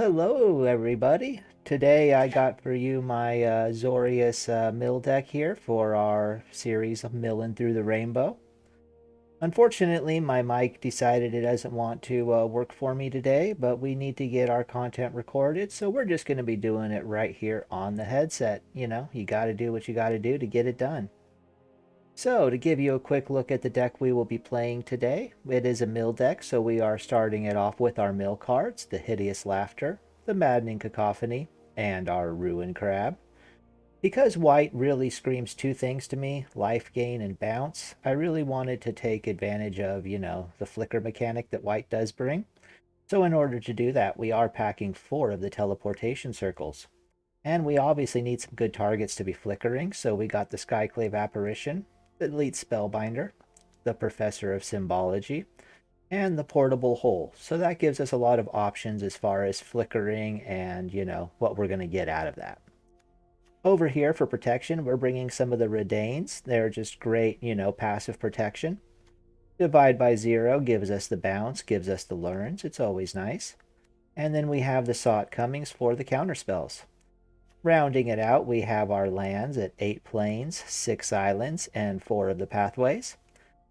Hello, everybody. Today I got for you my Azorius mill deck here for our series of Milling Through the Rainbow. Unfortunately, my mic decided it doesn't want to work for me today, but we need to get our content recorded, so we're just going to be doing it right here on the headset. You know, you got to do what you got to do to get it done. So, to give you a quick look at the deck we will be playing today, it is a mill deck, so we are starting it off with our mill cards, the Hideous Laughter, the Maddening Cacophony, and our Ruin Crab. Because white really screams two things to me, life gain and bounce, I really wanted to take advantage of, the flicker mechanic that white does bring. So in order to do that, we are packing 4 of the teleportation circles. And we obviously need some good targets to be flickering, so we got the Skyclave Apparition, the Elite Spellbinder, the Professor of Symbology, and the Portable Hole. So that gives us a lot of options as far as flickering and, what we're going to get out of that. Over here for protection, we're bringing some of the Redains. They're just great, passive protection. Divide by 0 gives us the bounce, gives us the learns. It's always nice. And then we have the Sought Comings for the counterspells. Rounding it out, we have our lands at 8 plains, 6 islands, and 4 of the pathways.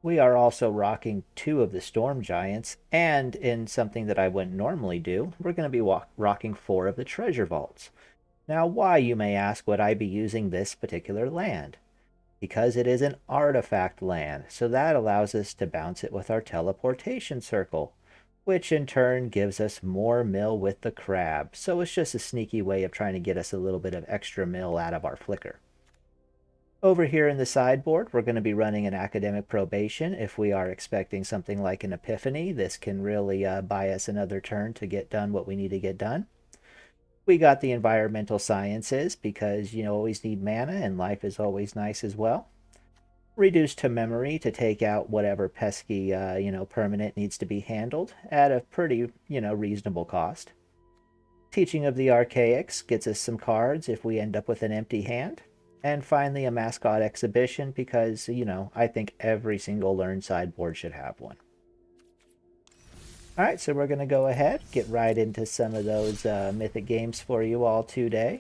We are also rocking 2 of the Storm Giants, and in something that I wouldn't normally do, we're going to be rocking 4 of the Treasure Vaults. Now, why, you may ask, would I be using this particular land? Because it is an artifact land, so that allows us to bounce it with our teleportation circle, which in turn gives us more mill with the crab. So it's just a sneaky way of trying to get us a little bit of extra mill out of our flicker. Over here in the sideboard, we're going to be running an academic probation. If we are expecting something like an epiphany, this can really buy us another turn to get done what we need to get done. We got the environmental sciences because you always need mana and life is always nice as well. Reduced to memory to take out whatever pesky, permanent needs to be handled at a pretty, reasonable cost. Teaching of the Archaics gets us some cards if we end up with an empty hand. And finally, a mascot exhibition because, I think every single learn sideboard should have one. Alright, so we're going to go ahead, get right into some of those Mythic games for you all today.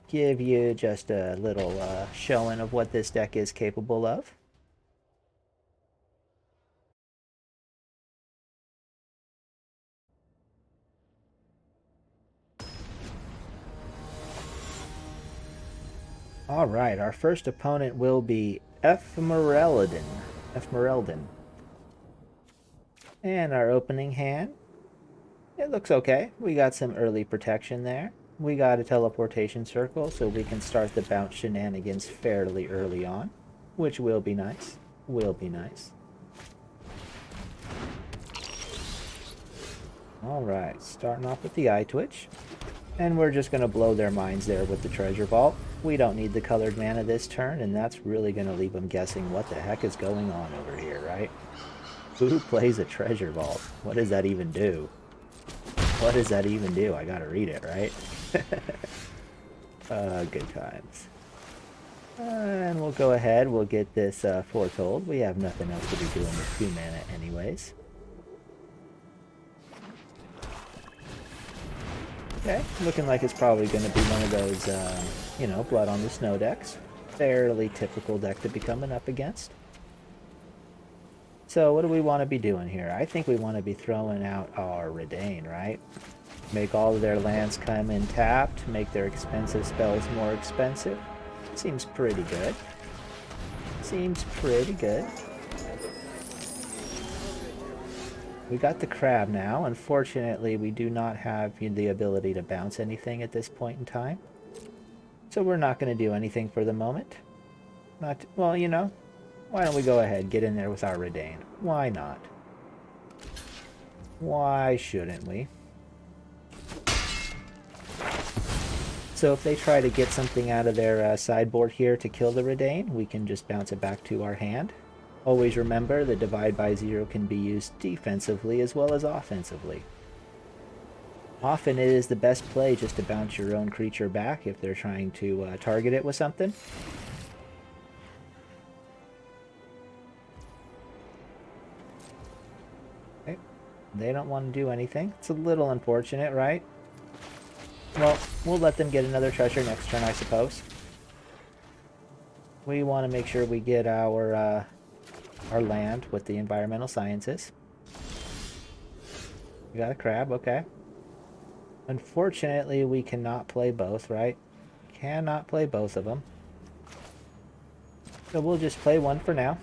Give you just a little showing of what this deck is capable of. Alright, our first opponent will be Ephemerelden. And our opening hand, it looks okay. We got some early protection there. We got a teleportation circle, so we can start the bounce shenanigans fairly early on, which will be nice. Alright, starting off with the Eye Twitch. And we're just going to blow their minds there with the Treasure Vault. We don't need the colored mana this turn, and that's really going to leave them guessing what the heck is going on over here, right? Who plays a Treasure Vault? What does that even do? What does that even do? I gotta read it, right? Good times. And we'll go ahead, we'll get this foretold. We have nothing else to be doing with 2 mana anyways. Okay, looking like it's probably going to be one of those, Blood on the Snow decks. Fairly typical deck to be coming up against. So what do we want to be doing here? I think we want to be throwing out our Redain, right? Make all of their lands come in tapped, make their expensive spells more expensive. Seems pretty good. We got the crab now. Unfortunately, we do not have the ability to bounce anything at this point in time. So we're not going to do anything for the moment. Well, why don't we go ahead, get in there with our Redain? Why not? Why shouldn't we? So if they try to get something out of their sideboard here to kill the Redain, we can just bounce it back to our hand. Always remember that Divide by 0 can be used defensively as well as offensively. Often it is the best play just to bounce your own creature back if they're trying to target it with something. Okay. They don't want to do anything. It's a little unfortunate, right? Well, we'll let them get another treasure next turn, I suppose. We want to make sure we get our land with the environmental sciences. We got a crab, okay. Unfortunately, we cannot play both, right? Cannot play both of them. So we'll just play one for now.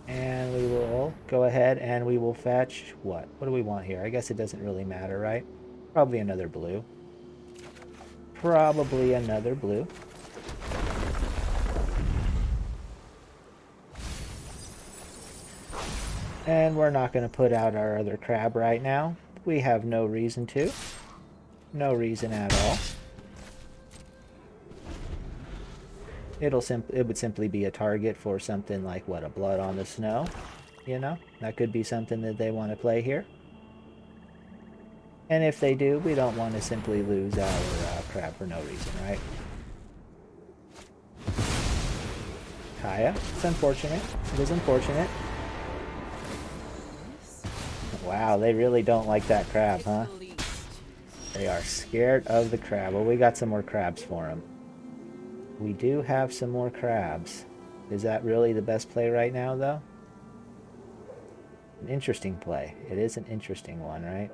And we will go ahead and we will fetch what? What do we want here? I guess it doesn't really matter, right? Probably another blue. Probably another blue. And we're not going to put out our other crab right now. We have no reason to. No reason at all. It would simply be a target for something like, what, a blood on the snow? You know? That could be something that they want to play here. And if they do, we don't want to simply lose our crab for no reason, right? Kaya, it's unfortunate. It is unfortunate. Wow, they really don't like that crab, huh? They are scared of the crab. Well, we got some more crabs for them. We do have some more crabs. Is that really the best play right now, though? An interesting play. It is an interesting one, right?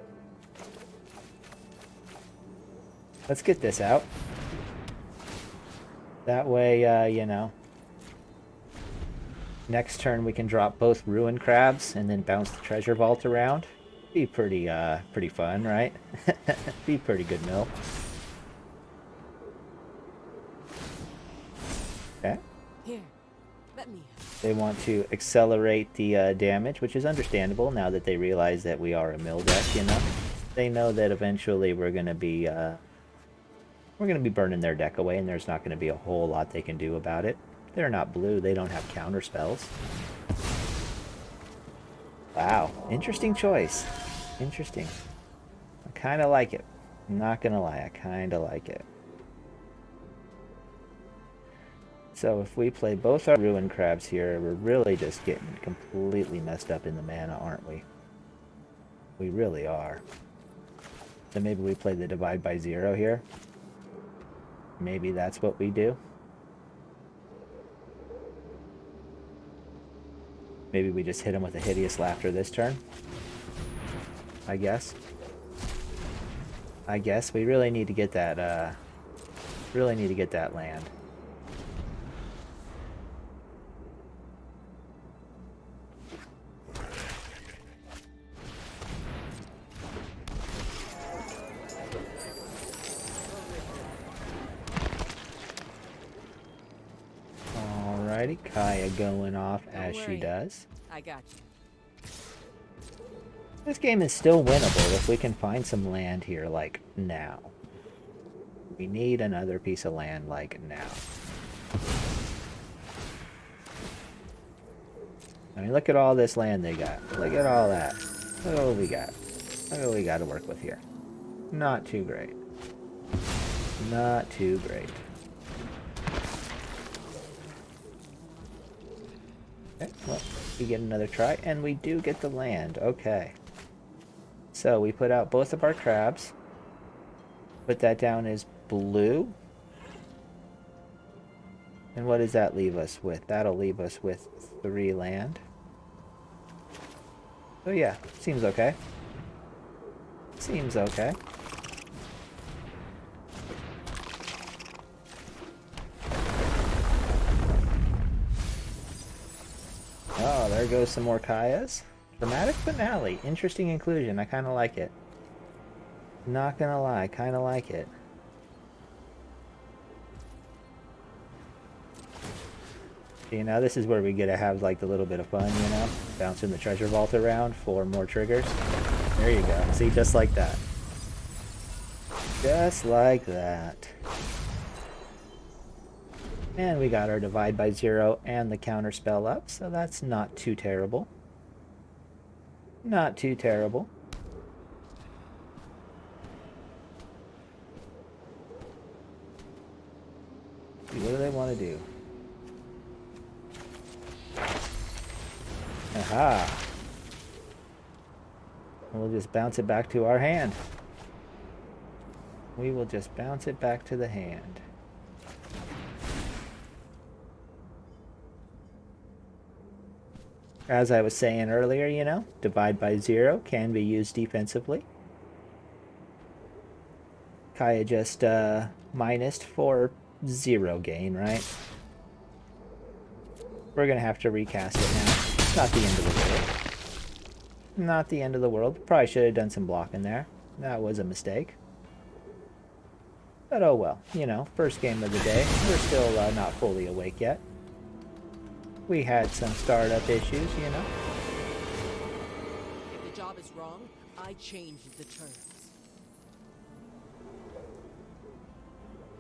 Let's get this out. That way, you know, next turn we can drop both ruin crabs and then bounce the treasure vault around. Be pretty fun, right? Be pretty good mill. Okay. Here, let me. They want to accelerate the damage, which is understandable now that they realize that we are a mill deck, you know? They know that eventually we're gonna be burning their deck away, and there's not gonna be a whole lot they can do about it. They're not blue, they don't have counter spells. Wow, interesting choice. Interesting. I kinda like it. I'm not gonna lie, I kinda like it. So if we play both our ruin crabs here, we're really just getting completely messed up in the mana, aren't we? We really are. So maybe we play the divide by zero here. Maybe that's what we do. Maybe we just hit him with a hideous laughter this turn. I guess. We really need to get that land. Alrighty, Kaya going off as she does. I got you. This game is still winnable if we can find some land here, like, now. We need another piece of land, like, now. I mean, look at all this land they got. Look at all that. Look at what we got. Look at what we got to work with here. Not too great. Not too great. Okay, well, we get another try, and we do get the land. Okay. So we put out both of our crabs. Put that down as blue. And what does that leave us with? That'll leave us with 3 land. So yeah, seems okay. Seems okay. Oh, there goes some more Kayas. Dramatic finale. Interesting inclusion. I kind of like it. Not gonna lie, kind of like it. You know, this is where we get to have like the little bit of fun, you know? Bouncing the treasure vault around for more triggers. There you go. See, just like that. Just like that. And we got our divide by zero and the counter spell up, so that's not too terrible. Not too terrible. See, what do they want to do? Aha. We'll just bounce it back to our hand. We will just bounce it back to the hand. As I was saying earlier, you know, divide by 0 can be used defensively. Kaya just minused for 0 gain, right? We're gonna have to recast it now. It's not the end of the world. Not the end of the world. Probably should have done some blocking there. That was a mistake. But oh well, you know, first game of the day. We're still not fully awake yet. We had some startup issues, you know. If the job is wrong, I change the terms.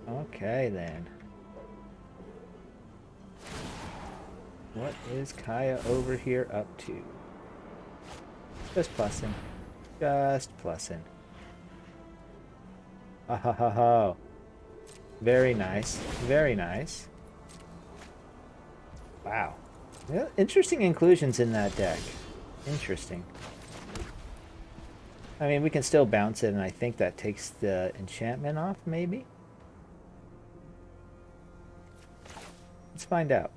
Okay then. What is Kaya over here up to? Just plussing. Just plussing. Ha ha ha ha. Very nice. Very nice. Wow. Yeah, interesting inclusions in that deck. Interesting. I mean, we can still bounce it, and I think that takes the enchantment off, maybe? Let's find out.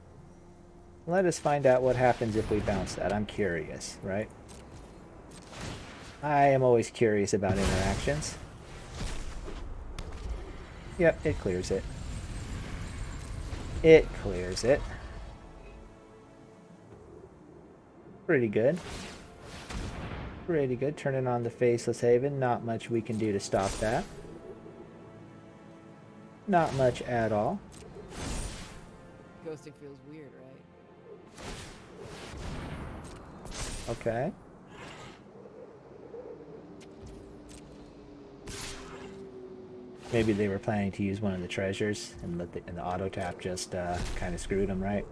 Let us find out what happens if we bounce that. I'm curious, right? I am always curious about interactions. Yep, it clears it. It clears it. Pretty good. Pretty good. Turning on the Faceless Haven. Not much we can do to stop that. Not much at all. Ghosting feels weird, right? Okay. Maybe they were planning to use one of the treasures and let the auto tap just kind of screwed them, right?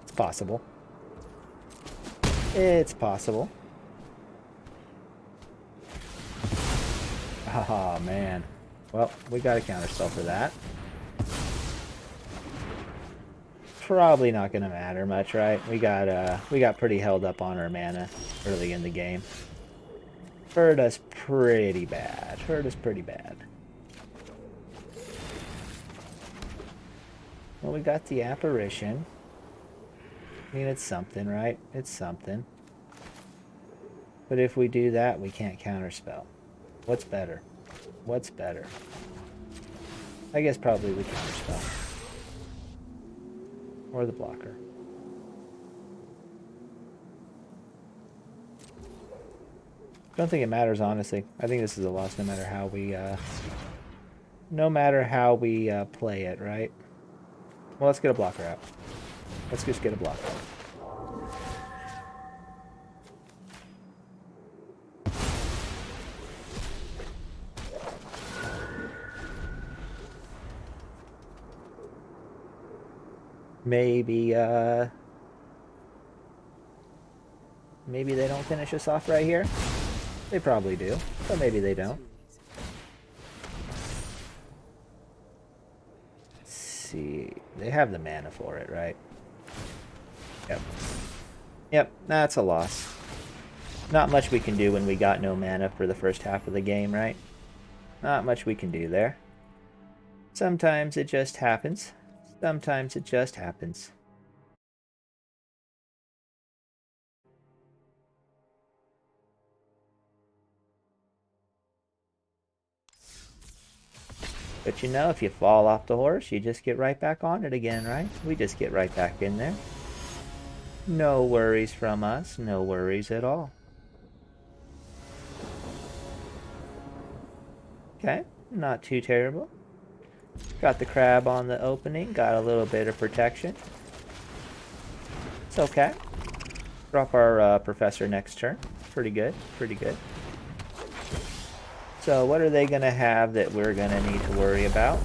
It's possible. It's possible. Oh man. Well, we got a counterspell for that. Probably not gonna matter much, right? We got pretty held up on our mana early in the game. Hurt us pretty bad. Hurt us pretty bad. Well, we got the apparition. I mean, it's something, right? It's something. But if we do that, we can't counterspell. What's better? What's better? I guess probably the counterspell. Or the blocker. Don't think it matters, honestly. I think this is a loss no matter how we play it, right? Well, let's get a blocker out. Let's just get a blocker out. Maybe maybe they don't finish us off right here. They probably do, but maybe they don't. Let's see. They have the mana for it, right? Yep. Yep, that's a loss. Not much we can do when we got no mana for the first half of the game, right? Not much we can do there. Sometimes it just happens. Sometimes it just happens. But you know, if you fall off the horse, you just get right back on it again, right? We just get right back in there. No worries from us. No worries at all. Okay, not too terrible. Got the crab on the opening. Got a little bit of protection. It's okay. Drop our professor next turn. Pretty good. Pretty good. So what are they going to have that we're going to need to worry about?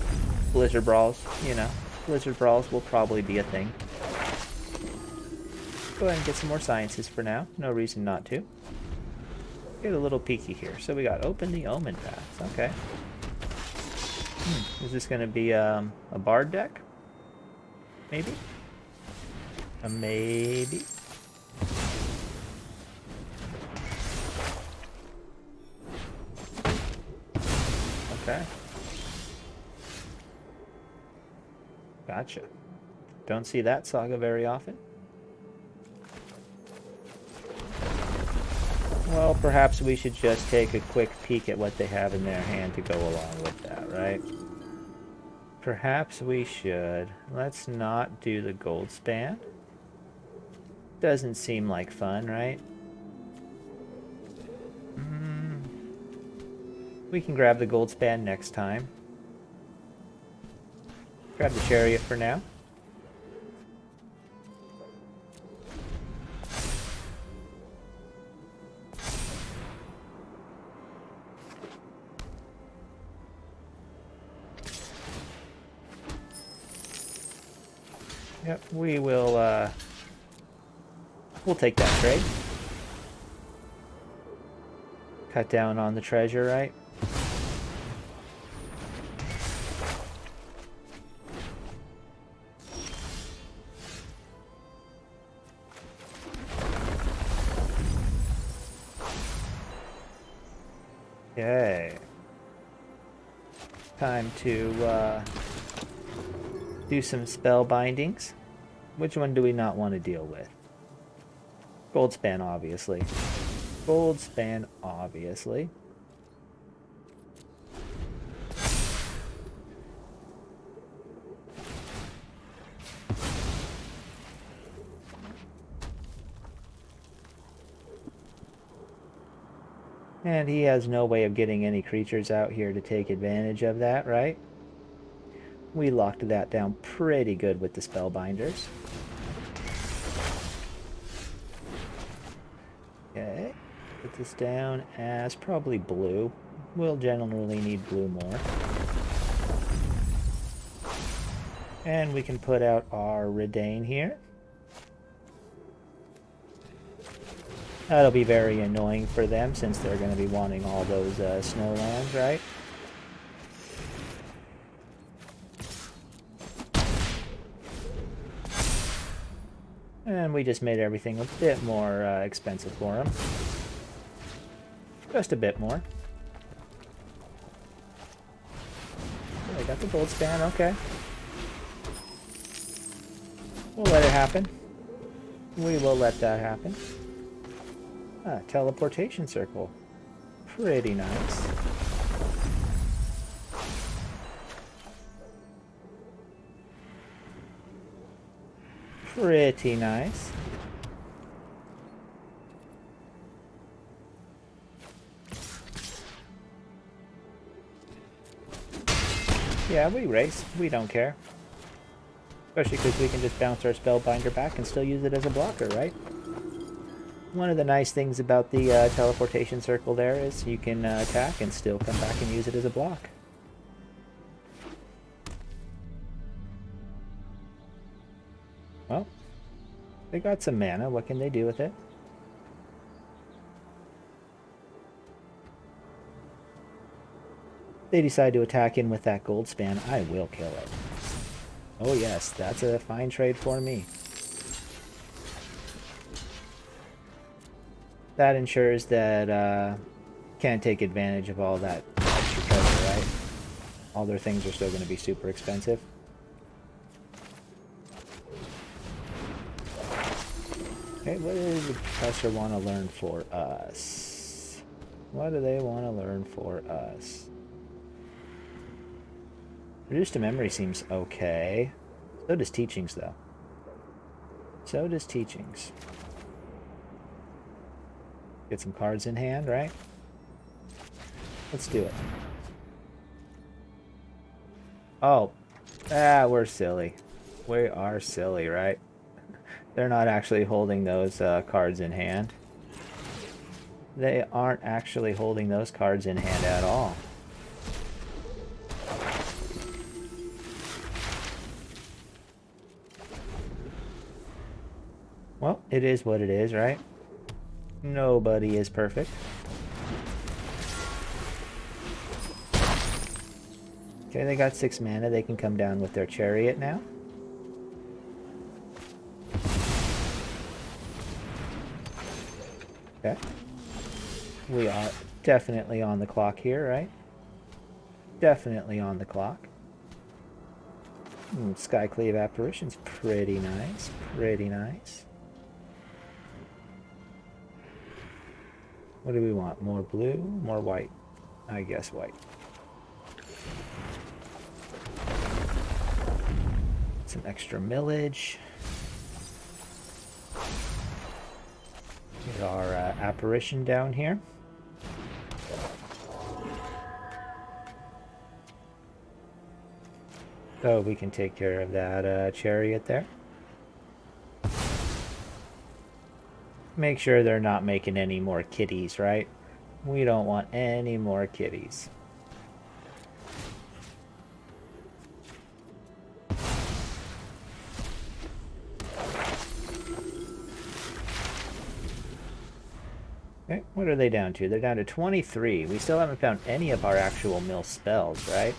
Blizzard Brawls, you know. Blizzard Brawls will probably be a thing. Go ahead and get some more sciences for now. No reason not to. Get a little peeky here. So we got Open the Omen Paths. Okay. Is this going to be a bard deck? Maybe? A maybe? Okay. Gotcha. Don't see that saga very often. Well, perhaps we should just take a quick peek at what they have in their hand to go along with that, right? Perhaps we should. Let's not do the gold span. Doesn't seem like fun, right? We can grab the gold span next time. Grab the chariot for now. Yep, we will, we'll take that trade. Cut down on the treasure, right? Okay. Time to, do some spell bindings. Which one do we not want to deal with? Gold span, obviously. Gold span, obviously. And he has no way of getting any creatures out here to take advantage of that, right? We locked that down pretty good with the spellbinders. Okay, put this down as probably blue. We'll generally need blue more. And we can put out our Redane here. That'll be very annoying for them since they're going to be wanting all those snow lands, right? And we just made everything a bit more expensive for them. Just a bit more. Oh, they got the gold span, okay. We'll let it happen. We will let that happen. Ah, teleportation circle. Pretty nice. Pretty nice. Yeah, we race. We don't care. Especially because we can just bounce our Spellbinder back and still use it as a blocker, right? One of the nice things about the teleportation circle there is you can attack and still come back and use it as a block. Well, they got some mana. What can they do with it? They decide to attack in with that gold span. I will kill it. Oh yes, that's a fine trade for me. That ensures that can't take advantage of all that extra treasure, right? All their things are still going to be super expensive. Okay, what does the professor want to learn for us? What do they want to learn for us? Reduced to memory seems okay. So does teachings, though. So does teachings. Get some cards in hand, right? Let's do it. Oh. We're silly. We are silly, right? They're not actually holding those cards in hand. They aren't actually holding those cards in hand at all. Well, it is what it is, right? Nobody is perfect. Okay, they got 6 mana. They can come down with their chariot now. Okay. We are definitely on the clock here, right? Definitely on the clock. Skyclave Apparition's pretty nice. Pretty nice. What do we want? More blue? More white? I guess white. Some extra millage. Get our apparition down here. So we can take care of that chariot there. Make sure they're not making any more kitties, right? We don't want any more kitties. Okay, what are they down to? They're down to 23. We still haven't found any of our actual mill spells, right?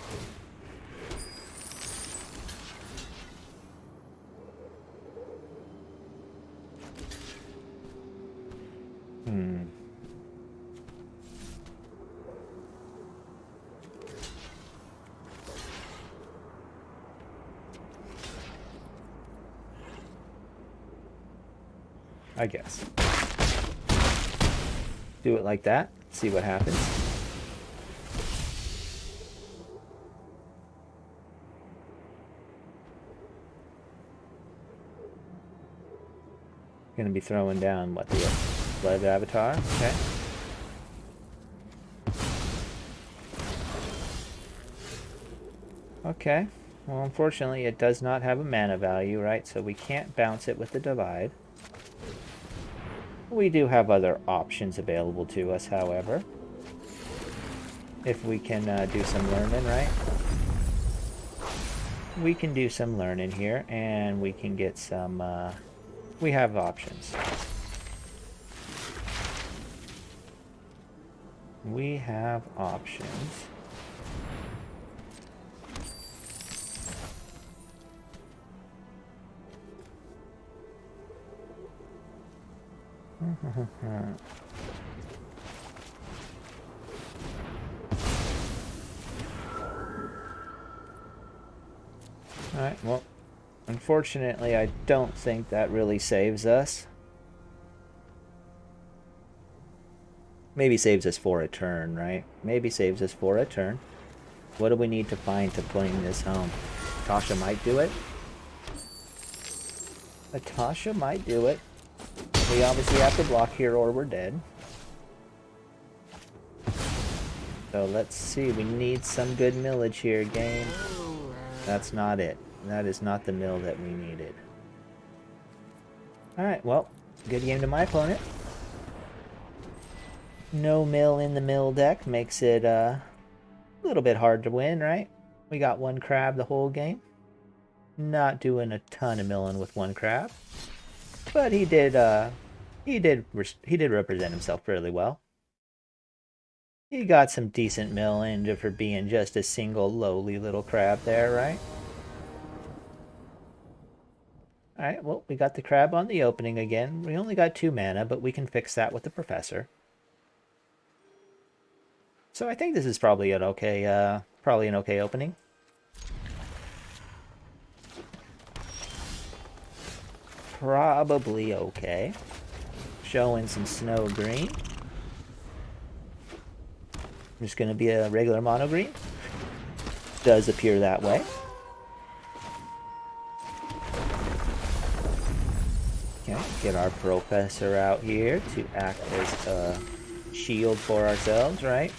I guess. Do it like that. See what happens. Gonna be throwing down what, the blood avatar? Okay. Okay. Well, unfortunately, it does not have a mana value, right? So we can't bounce it with the divide. We do have other options available to us, however. If we can do some learning, right? We can do some learning here, and we can get some... we have options. We have options. Alright, well, unfortunately, I don't think that really saves us. Maybe saves us for a turn, right? Maybe saves us for a turn. What do we need to find to bring this home? Tasha might do it. Tasha might do it. We obviously have to block here or we're dead. So let's see. We need some good millage here, game. That's not it. That is not the mill that we needed. Alright, well, good game to my opponent. No mill in the mill deck makes it a little bit hard to win, right? We got one crab the whole game. Not doing a ton of milling with one crab. But he did represent himself fairly well. He got some decent mill in for being just a single lowly little crab there, right? Alright, well, we got the crab on the opening again. We only got 2 mana, but we can fix that with the professor. So I think this is probably an okay opening. Probably okay. Showing some snow green. Just gonna be a regular mono green. Does appear that way. Okay, get our professor out here to act as a shield for ourselves, right?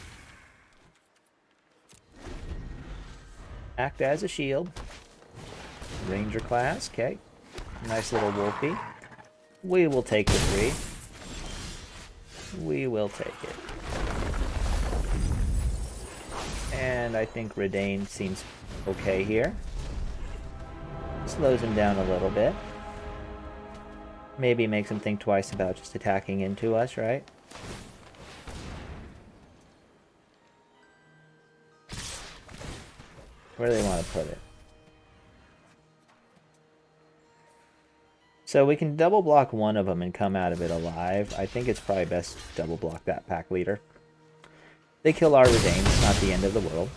Act as a shield. Ranger class, okay. Nice little wolfie. We will take the 3. We will take it. And I think Redane seems okay here. Slows him down a little bit. Maybe makes him think twice about just attacking into us, right? Where do they want to put it? So we can double block one of them and come out of it alive. I think it's probably best to double block that pack leader. They kill our Redane, it's not the end of the world.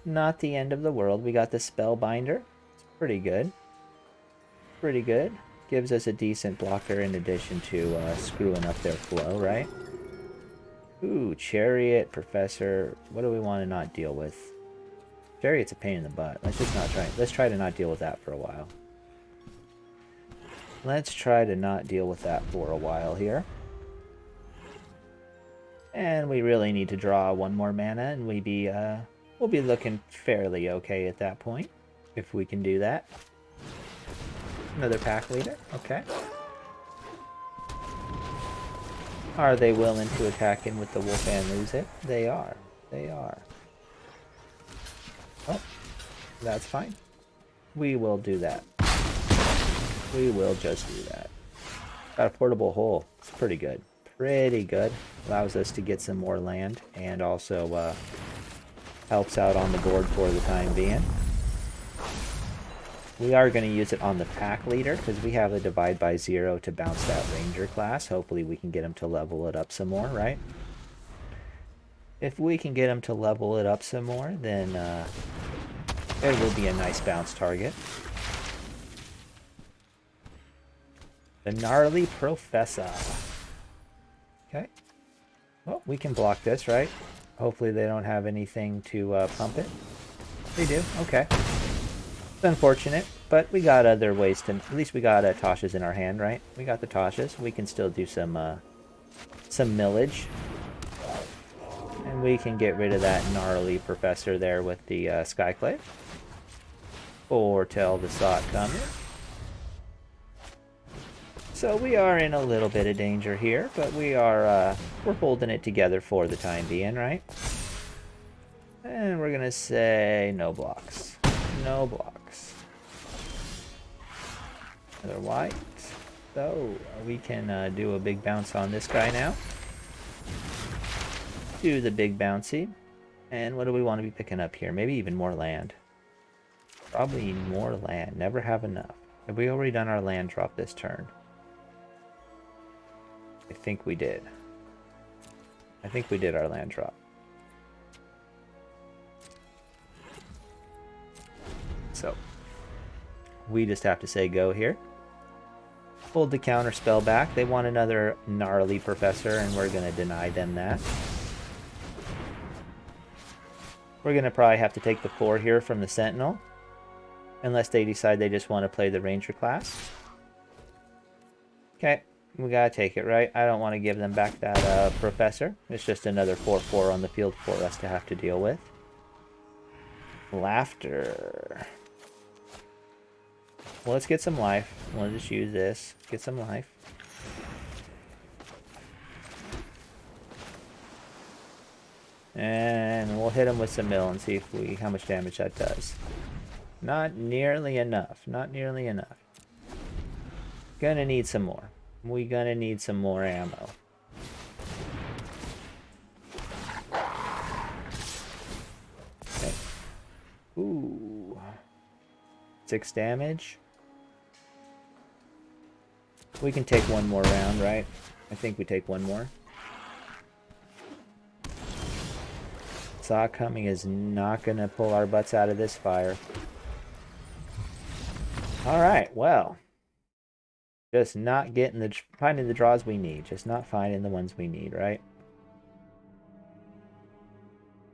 Not the end of the world. We got the Spellbinder. It's pretty good. Pretty good. Gives us a decent blocker in addition to screwing up their flow, right? Ooh, Chariot, Professor. What do we want to not deal with? Chariot's a pain in the butt. Let's just not try. Let's try to not deal with that for a while. Let's try to not deal with that for a while here. And we really need to draw one more mana, and we'll be looking fairly okay at that point, if we can do that. Another pack leader, okay. Are they willing to attack in with the wolf and lose it? They are. They are. Oh, that's fine. We will do that. We will just do that. Got a portable hole. It's pretty good. Pretty good. Allows us to get some more land and also helps out on the board for the time being. We are going to use it on the pack leader because we have a divide by 0 to bounce that ranger class. Hopefully we can get him to level it up some more, right? If we can get him to level it up some more, then it will be a nice bounce target. The Gnarly Professor. Okay. Well, we can block this, right? Hopefully they don't have anything to pump it. They do. Okay. It's unfortunate, but we got other ways to... At least we got Tasha's in our hand, right? We got the Tasha's. We can still do some millage. And we can get rid of that Gnarly Professor there with the Skyclave. Foretell the Sot coming. So we are in a little bit of danger here, but we're holding it together for the time being, right? And we're gonna say no blocks. No blocks. Another white. So we can do a big bounce on this guy now. Do the big bouncy. And what do we want to be picking up here? Maybe even more land. Probably more land. Never have enough. Have we already done our land drop this turn? I think we did. I think we did our land drop. So, we just have to say go here. Hold the counter spell back. They want another Gnarly Professor, and we're going to deny them that. We're going to probably have to take the 4 here from the Sentinel. Unless they decide they just want to play the Ranger class. Okay. We gotta take it, right? I don't want to give them back that Professor. It's just another 4/4 on the field for us to have to deal with. Laughter. Well, let's get some life. We'll just use this. Get some life. And we'll hit him with some mill and see if how much damage that does. Not nearly enough. Not nearly enough. Gonna need some more. We're gonna need some more ammo. Okay. Ooh. 6 damage. We can take one more round, right? I think we take one more. Saw coming is not gonna pull our butts out of this fire. Alright, well. Just not finding the draws we need. Just not finding the ones we need, right?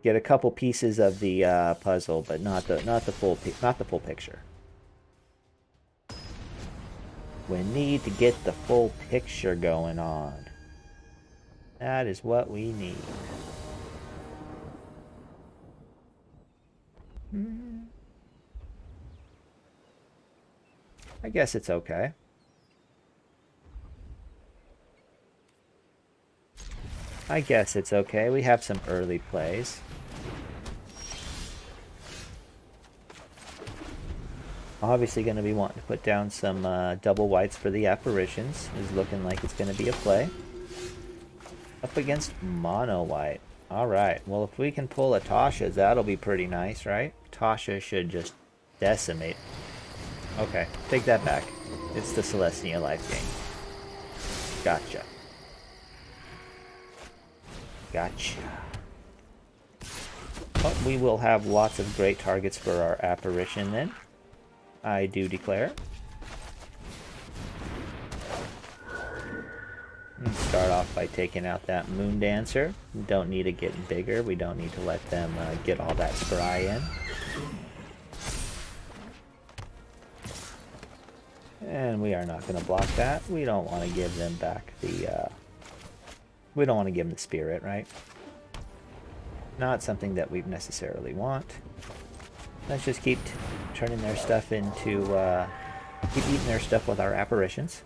Get a couple pieces of the puzzle, but not the full picture. We need to get the full picture going on. That is what we need. I guess it's okay. I guess it's okay. We have some early plays. Obviously going to be wanting to put down some double whites for the apparitions. Is looking like it's going to be a play. Up against mono white. Alright, well if we can pull a Tasha's, that'll be pretty nice, right? Tasha should just decimate. Okay, take that back. It's the Celestia life gain. Gotcha. But we will have lots of great targets for our apparition then. I do declare. Start off by taking out that Moon Dancer. We don't need to get bigger. We don't need to let them get all that scry in. And we are not going to block that. We don't want to give them back the... we don't want to give them the spirit, right? Not something that we necessarily want. Let's just keep turning their stuff into... keep eating their stuff with our apparitions.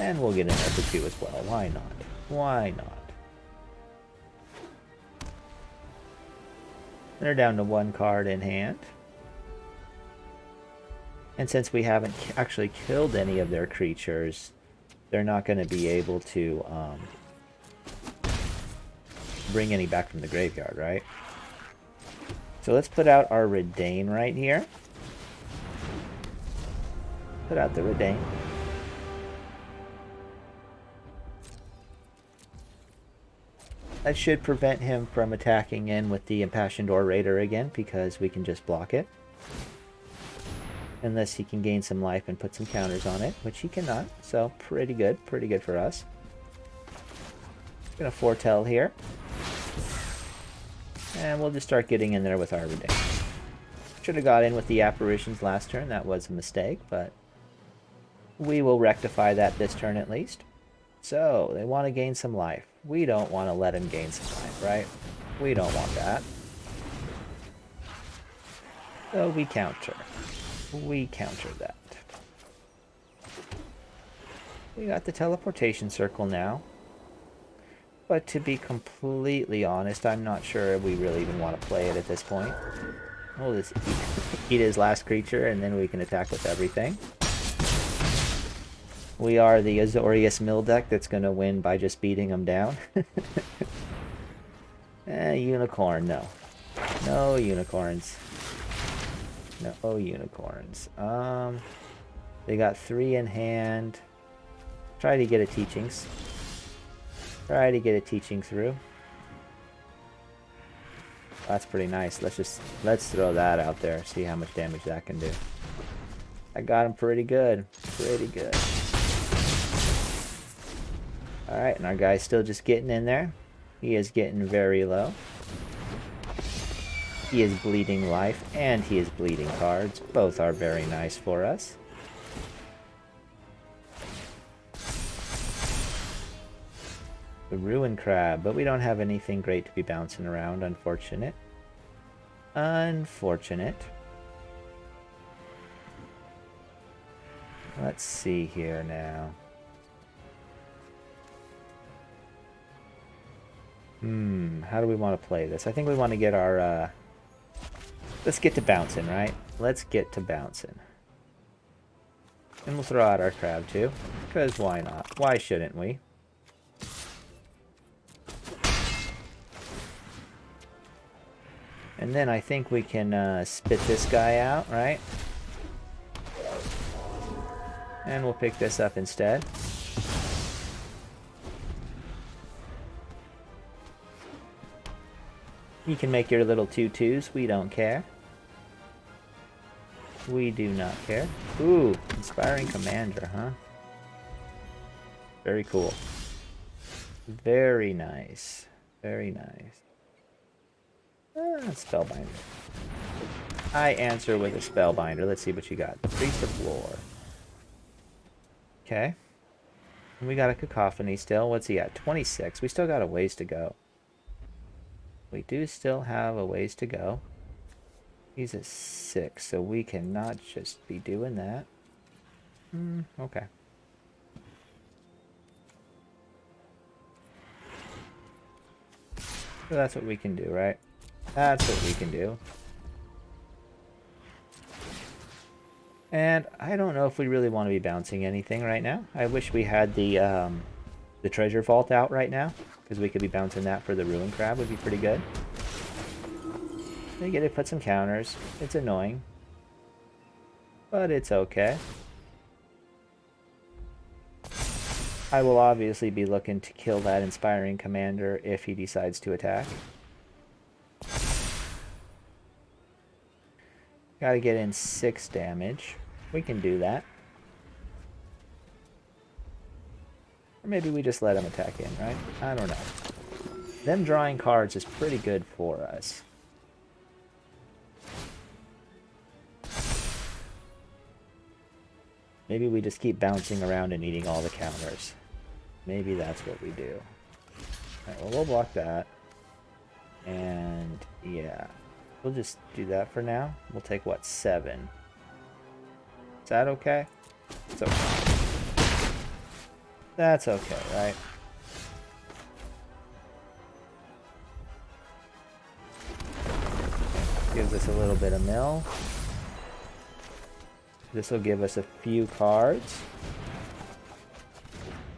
And we'll get in there for 2 as well. Why not? Why not? They're down to 1 card in hand. And since we haven't actually killed any of their creatures, they're not going to be able to bring any back from the graveyard, right? So let's put out our Redain right here. Put out the Redain. That should prevent him from attacking in with the Impassioned Orator again, because we can just block it. Unless he can gain some life and put some counters on it, which he cannot. So pretty good for us. Gonna foretell here. And we'll just start getting in there with our Redain. Should have got in with the apparitions last turn, that was a mistake, but we will rectify that this turn at least. So, they want to gain some life. We don't want to let him gain some life, right? We don't want that. So we counter. We counter that. We got the teleportation circle now. But to be completely honest, I'm not sure we really even want to play it at this point. We'll just eat his last creature and then we can attack with everything. We are the Azorius mill deck that's going to win by just beating him down. Unicorn, no. No unicorns. No unicorns. They got 3 in hand. Try to get a teachings. Try to get a teaching through. That's pretty nice. Let's throw that out there. See how much damage that can do. I got him pretty good. Pretty good. Alright, and our guy's still just getting in there. He is getting very low. He is bleeding life, and he is bleeding cards. Both are very nice for us. The Ruin Crab, but we don't have anything great to be bouncing around, unfortunate. Unfortunate. Let's see here now. How do we want to play this? I think we want to get our, let's get to bouncing, right? Let's get to bouncing. And we'll throw out our crab too, because why not? Why shouldn't we? And then I think we can spit this guy out, right? And we'll pick this up instead. You can make your little 2/2s. We don't care. We do not care. Ooh, Inspiring Commander, huh? Very cool. Very nice. Very nice. Spellbinder. I answer with a Spellbinder. Let's see what you got. Priest of Lore. Okay. We got a Cacophony still. What's he at? 26. We still got a ways to go. We do still have a ways to go. He's at 6, so we cannot just be doing that. Okay. So that's what we can do, right? That's what we can do. And I don't know if we really want to be bouncing anything right now. I wish we had the treasure vault out right now, because we could be bouncing that for the Ruin Crab. Would be pretty good. They get to put some counters. It's annoying, but it's okay. I will obviously be looking to kill that Inspiring Commander if he decides to attack. Gotta get in 6 damage. We can do that. Or maybe we just let him attack in, right? I don't know. Them drawing cards is pretty good for us. Maybe we just keep bouncing around and eating all the counters. Maybe that's what we do. Alright, well, we'll block that. And, yeah. We'll just do that for now. We'll take, what, 7? Is that okay? It's okay. That's okay, right? Gives us a little bit of mill. This will give us a few cards.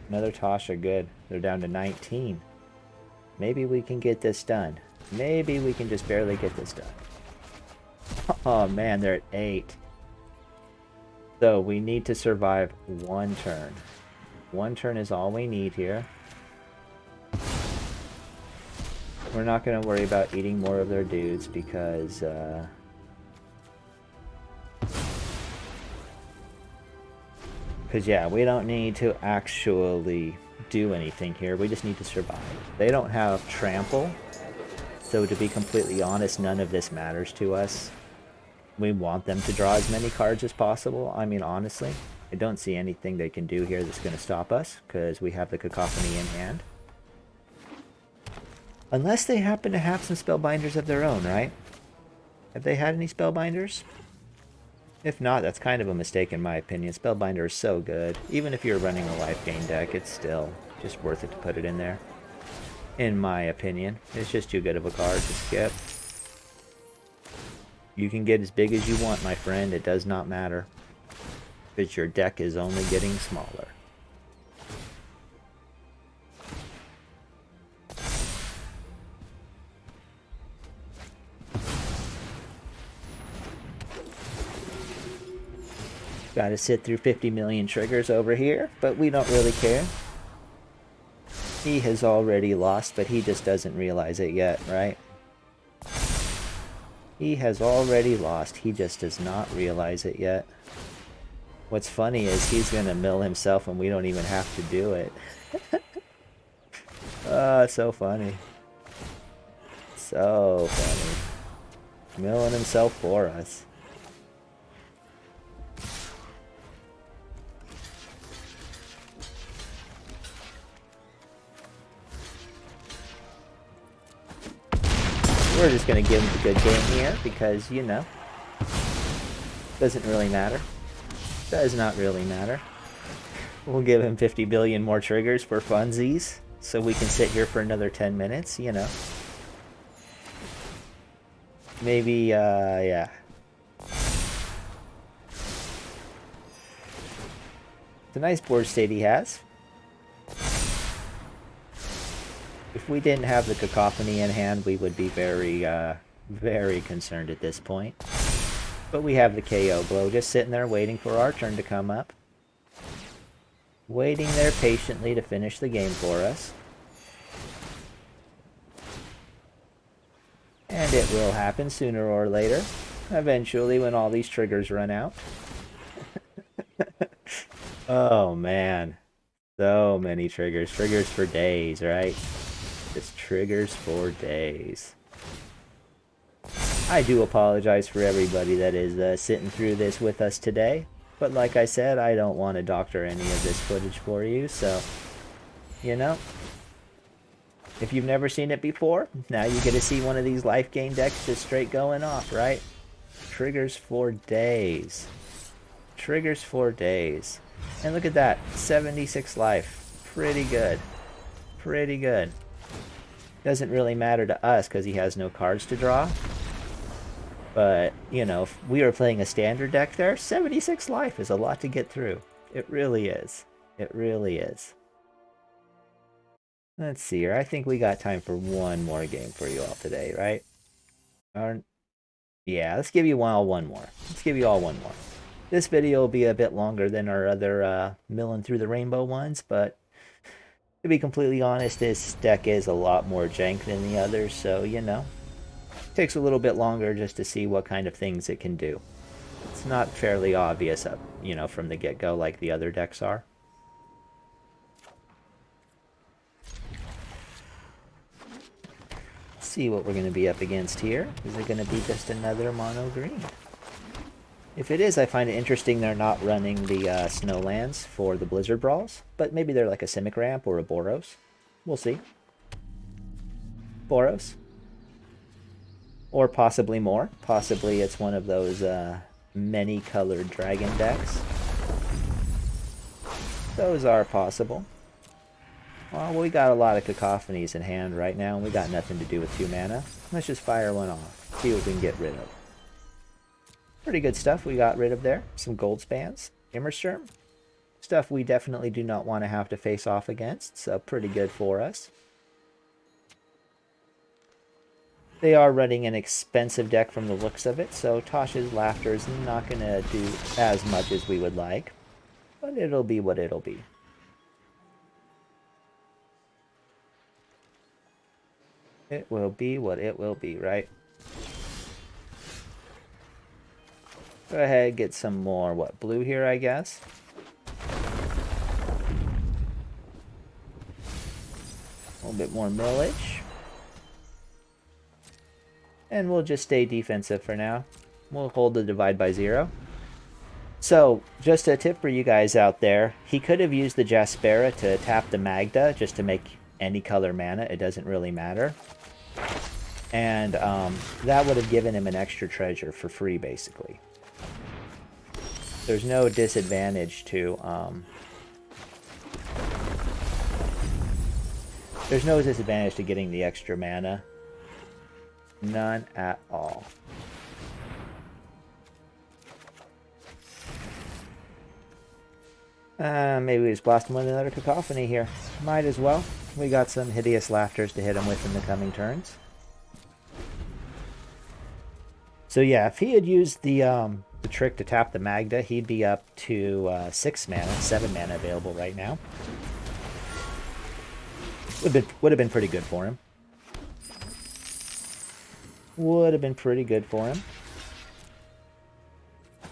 Another Tasha, good. They're down to 19. Maybe we can get this done. Maybe we can just barely get this done. Oh man, they're at 8. So we need to survive 1 turn. 1 turn is all we need here. We're not going to worry about eating more of their dudes because yeah, we don't need to actually do anything here. We just need to survive. They don't have trample, so to be completely honest, none of this matters to us. We want them to draw as many cards as possible. I mean, honestly, I don't see anything they can do here that's going to stop us because we have the Cacophony in hand. Unless they happen to have some Spellbinders of their own, right? Have they had any Spellbinders? If not, that's kind of a mistake in my opinion. Spellbinder is so good. Even if you're running a life gain deck, it's still just worth it to put it in there. In my opinion. It's just too good of a card to skip. You can get as big as you want, my friend. It does not matter. Because your deck is only getting smaller. Gotta sit through 50 million triggers over here, but we don't really care. He has already lost, but he just doesn't realize it yet, right? He has already lost. He just does not realize it yet. What's funny is he's gonna mill himself and we don't even have to do it. Oh, so funny. So funny. Milling himself for us. We're just going to give him a good game here because, you know, doesn't really matter. Does not really matter. We'll give him 50 billion more triggers for funsies so we can sit here for another 10 minutes, you know. Maybe, yeah. It's a nice board state he has. If we didn't have the Cacophony in hand, we would be very, very concerned at this point. But we have the KO blow just sitting there waiting for our turn to come up. Waiting there patiently to finish the game for us. And it will happen sooner or later. Eventually when all these triggers run out. Oh man. So many triggers. Triggers for days, right? Just triggers for days. I do apologize for everybody that is sitting through this with us today. But like I said, I don't want to doctor any of this footage for you, so, you know. If you've never seen it before, now you get to see one of these life gain decks just straight going off, right? Triggers for days. Triggers for days. And look at that, 76 life. Pretty good. Pretty good. Doesn't really matter to us because he has no cards to draw. But, you know, if we were playing a standard deck there, 76 life is a lot to get through. It really is. It really is. Let's see here. I think we got time for one more game for you all today, right? Yeah, let's give you all one more. Let's give you all one more. This video will be a bit longer than our other milling through the rainbow ones, but to be completely honest, this deck is a lot more jank than the others, so, you know. Takes a little bit longer just to see what kind of things it can do. It's not fairly obvious up, from the get-go like the other decks are. Let's see what we're going to be up against here. Is it going to be just another mono green? If it is, I find it interesting they're not running the Snowlands for the Blizzard Brawls, but maybe they're like a Simic Ramp or a Boros. We'll see. Boros. Or possibly more. Possibly it's one of those many-colored dragon decks. Those are possible. Well, we got a lot of cacophonies in hand right now, and we got nothing to do with 2 mana. Let's just fire one off. See what we can get rid of. Pretty good stuff we got rid of there. Some gold spans. Immersturm. Stuff we definitely do not want to have to face off against, so pretty good for us. They are running an expensive deck from the looks of it, so Tasha's Laughter is not going to do as much as we would like. But it'll be what it'll be. It will be what it will be, right? Go ahead, get some more, blue here, I guess. A little bit more millage. And we'll just stay defensive for now. We'll hold the divide by 0. So, just a tip for you guys out there. He could have used the Jaspera to tap the Magda just to make any color mana. It doesn't really matter. And that would have given him an extra treasure for free, basically. There's no disadvantage to getting the extra mana. None at all. Maybe we just blast him with another cacophony here. Might as well. We got some hideous laughters to hit him with in the coming turns. So yeah, if he had used the trick to tap the Magda, he'd be up to 6 mana, 7 mana available right now. Would have been pretty good for him. Would have been pretty good for him.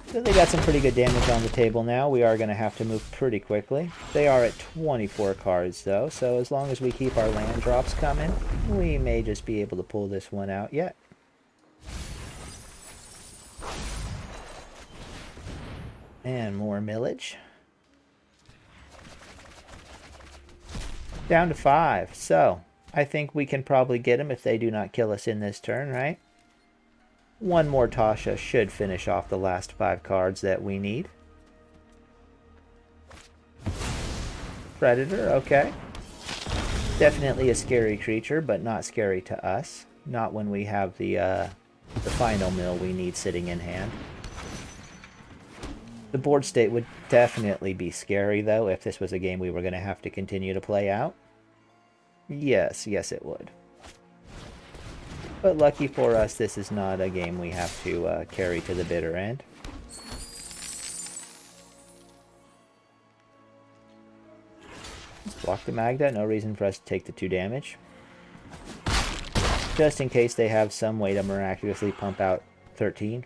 So they got some pretty good damage on the table now. We are going to have to move pretty quickly. They are at 24 cards though, so as long as we keep our land drops coming, we may just be able to pull this one out yet. And more millage. Down to 5. So, I think we can probably get them if they do not kill us in this turn, right? One more Tasha should finish off the last 5 cards that we need. Predator, okay. Definitely a scary creature, but not scary to us. Not when we have the final mill we need sitting in hand. The board state would definitely be scary, though, if this was a game we were going to have to continue to play out. Yes, it would. But lucky for us, this is not a game we have to carry to the bitter end. Let's block the Magda. No reason for us to take the 2 damage. Just in case they have some way to miraculously pump out 13.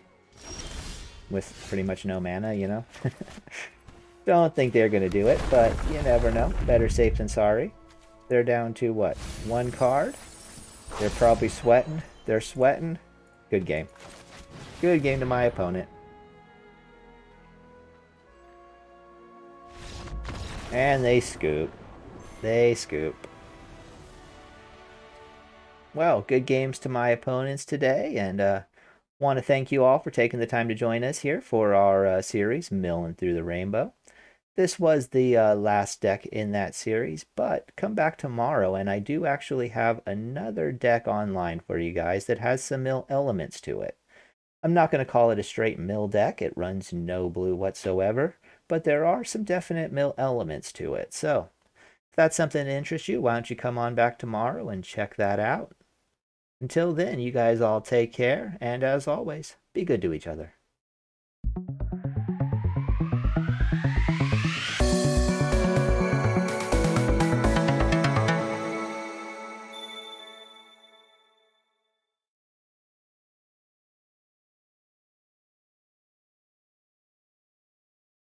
With pretty much no mana, you know? Don't think they're going to do it, but you never know. Better safe than sorry. They're down to, what, 1 card? They're probably sweating. They're sweating. Good game. Good game to my opponent. And they scoop. They scoop. Well, good games to my opponents today, and want to thank you all for taking the time to join us here for our series, Milling Through the Rainbow. This was the last deck in that series, but come back tomorrow and I do actually have another deck online for you guys that has some mill elements to it. I'm not going to call it a straight mill deck. It runs no blue whatsoever, but there are some definite mill elements to it. So if that's something that interests you, why don't you come on back tomorrow and check that out. Until then, you guys all take care, and as always, be good to each other.